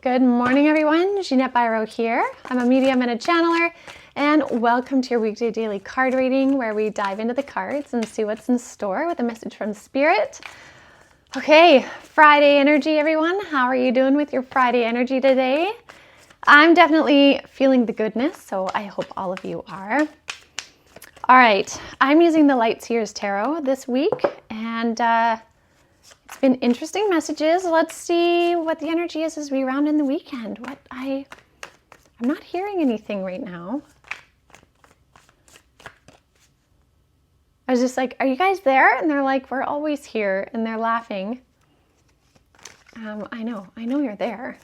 Good morning, everyone. Jeanette Biro here. I'm a medium and a channeler, and welcome to your weekday daily card reading where we dive into the cards and see what's in store with a message from Spirit. Okay, Friday energy, everyone. How are you doing with your Friday energy today? I'm definitely feeling the goodness, so I hope all of you are. All right, I'm using the Light Seers Tarot this week, and it's been interesting messages. Let's see what the energy is as we round in the weekend. I'm not hearing anything right now. I was just like, are you guys there? And they're like, we're always here. And they're laughing. I know you're there.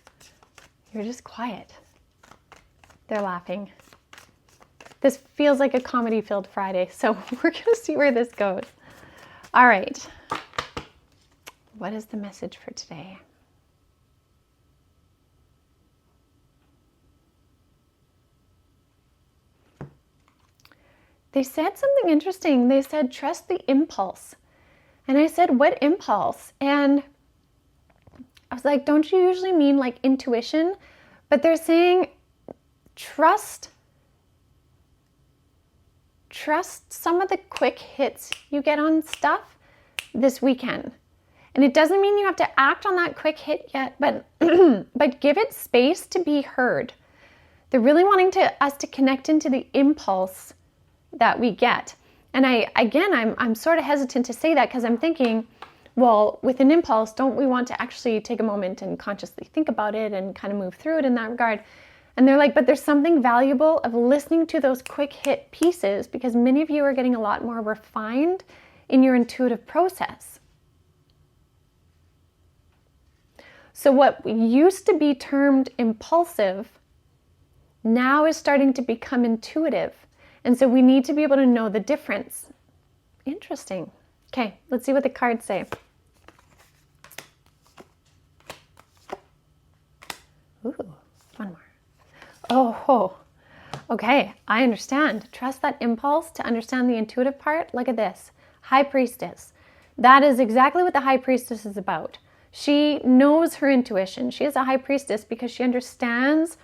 You're just quiet. They're laughing. This feels like a comedy-filled Friday, so we're going to see where this goes. All right. What is the message for today? They said something interesting. They said, trust the impulse. And I said, what impulse? And I was like, don't you usually mean like intuition? But they're saying, trust some of the quick hits you get on stuff this weekend. And it doesn't mean you have to act on that quick hit yet, but but give it space to be heard. They're really wanting us to connect into the impulse that we get. And I'm sort of hesitant to say that because I'm thinking, well, with an impulse, don't we want to actually take a moment and consciously think about it and kind of move through it in that regard? And they're like, but there's something valuable of listening to those quick hit pieces because many of you are getting a lot more refined in your intuitive process. So what used to be termed impulsive now is starting to become intuitive. And so we need to be able to know the difference. Interesting. Okay, let's see what the cards say. Ooh, one more. Oh, okay, I understand. Trust that impulse to understand the intuitive part. Look at this. High Priestess. That is exactly what the High Priestess is about. She knows her intuition. She is a High Priestess because she understands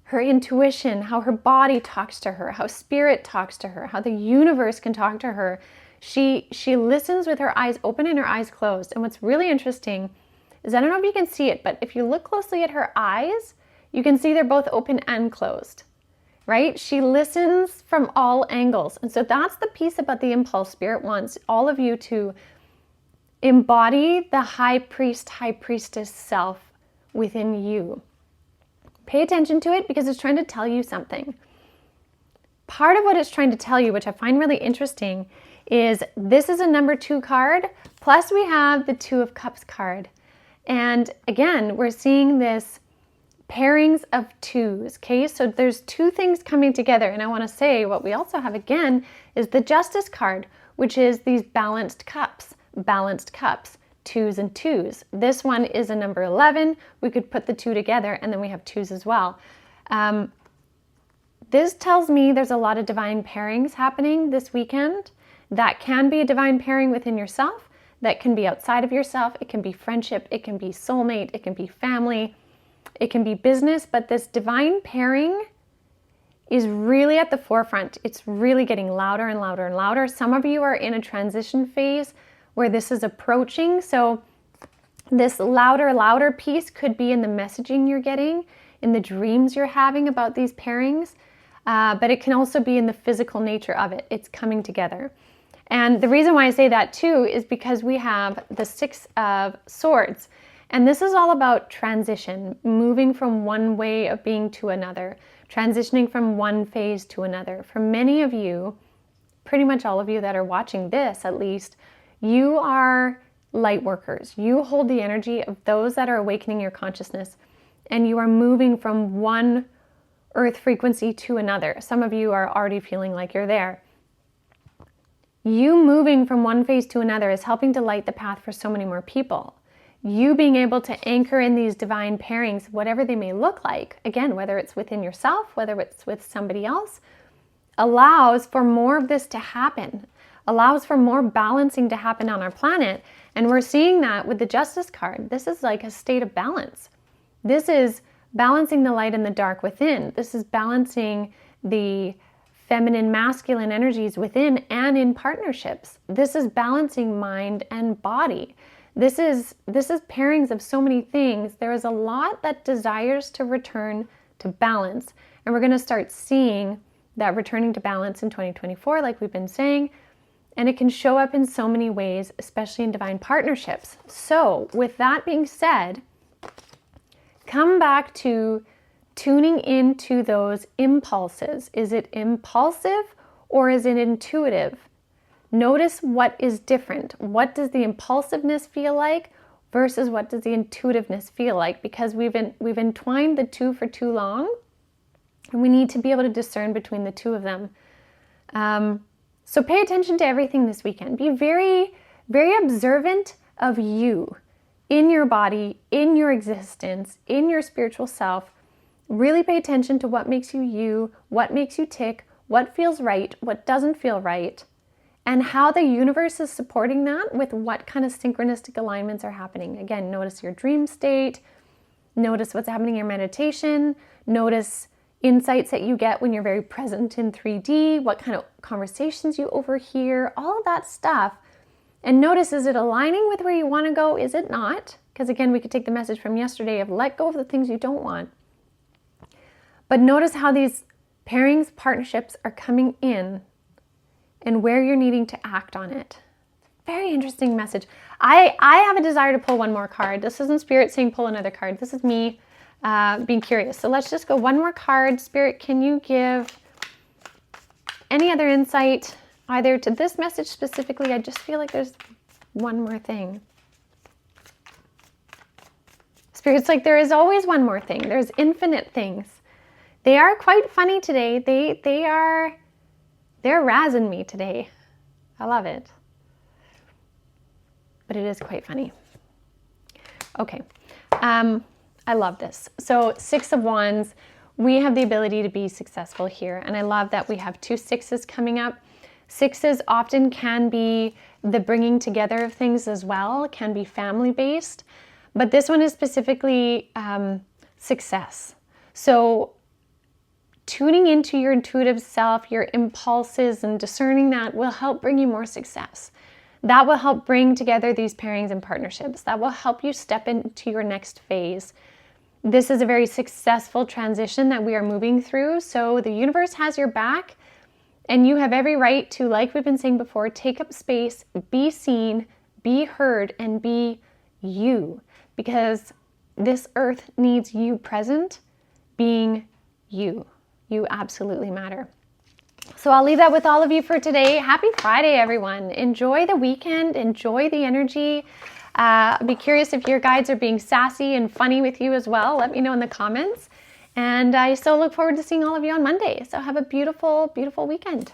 her intuition, how her body talks to her, how spirit talks to her, how the universe can talk to her. She listens with her eyes open and her eyes closed. And what's really interesting is, I don't know if you can see it, but if you look closely at her eyes, you can see they're both open and closed, right? She listens from all angles. And so that's the piece about the impulse. Spirit wants all of you to embody the high priest, high priestess self within you. Pay attention to it because it's trying to tell you something. Part of what it's trying to tell you, which I find really interesting, is this is a number 2 card, plus we have the 2 of Cups card. And again, we're seeing this pairings of 2s, okay? So there's 2 things coming together. And I want to say what we also have again is the Justice card, which is these balanced cups, 2s and 2s. This one is a number 11. We could put the 2 together and then we have 2s as well. This tells me there's a lot of divine pairings happening this weekend. That can be a divine pairing within yourself. That can be outside of yourself. It can be friendship. It can be soulmate. It can be family. It can be business. But this divine pairing is really at the forefront. It's really getting louder and louder and louder. Some of you are in a transition phase where this is approaching. So this louder piece could be in the messaging you're getting, in the dreams you're having about these pairings, but it can also be in the physical nature of it. It's coming together. And the reason why I say that too is because we have the 6 of Swords. And this is all about transition, moving from one way of being to another, transitioning from one phase to another. For many of you, pretty much all of you that are watching this at least, you are light workers. You hold the energy of those that are awakening your consciousness, and you are moving from one earth frequency to another. Some of you are already feeling like you're there. You moving from one phase to another is helping to light the path for so many more people. You being able to anchor in these divine pairings, whatever they may look like, again, whether it's within yourself, whether it's with somebody else, allows for more of this to happen. Allows for more balancing to happen on our planet. And we're seeing that with the Justice card. This is like a state of balance. This is balancing the light and the dark within. This is balancing the feminine, masculine energies within and in partnerships. This is balancing mind and body. This is pairings of so many things. There is a lot that desires to return to balance. And we're going to start seeing that returning to balance in 2024, like we've been saying. And it can show up in so many ways, especially in divine partnerships. So with that being said, come back to tuning into those impulses. Is it impulsive or is it intuitive? Notice what is different. What does the impulsiveness feel like versus what does the intuitiveness feel like? Because we've entwined the two for too long, and we need to be able to discern between the two of them. So pay attention to everything this weekend. Be very, very observant of you in your body, in your existence, in your spiritual self. Really pay attention to what makes you you, what makes you tick, what feels right, what doesn't feel right, and how the universe is supporting that with what kind of synchronistic alignments are happening. Again, notice your dream state, notice what's happening in your meditation, notice insights that you get when you're very present in 3D, what kind of conversations you overhear, all of that stuff. And notice, is it aligning with where you want to go? Is it not? Because again, we could take the message from yesterday of let go of the things you don't want. But notice how these pairings, partnerships are coming in and where you're needing to act on it. Very interesting message. I have a desire to pull one more card. This isn't Spirit saying pull another card. This is me being curious. So let's just go one more card. Spirit, can you give any other insight either to this message specifically? I just feel like there's one more thing. Spirit's like, there is always one more thing. There's infinite things. They are quite funny today. They're razzing me today. I love it. But it is quite funny. Okay. I love this. So 6 of Wands, we have the ability to be successful here. And I love that we have 2 6s coming up. 6s often can be the bringing together of things as well, can be family-based. But this one is specifically success. So tuning into your intuitive self, your impulses, and discerning that will help bring you more success. That will help bring together these pairings and partnerships. That will help you step into your next phase. This is a very successful transition that we are moving through. So the universe has your back, and you have every right to, like we've been saying before, take up space, be seen, be heard, and be you. Because this earth needs you present, being you. You absolutely matter. So I'll leave that with all of you for today. Happy Friday, everyone. Enjoy the weekend. Enjoy the energy. Be curious if your guides are being sassy and funny with you as well. Let me know in the comments. And I so look forward to seeing all of you on Monday. So have a beautiful, beautiful weekend.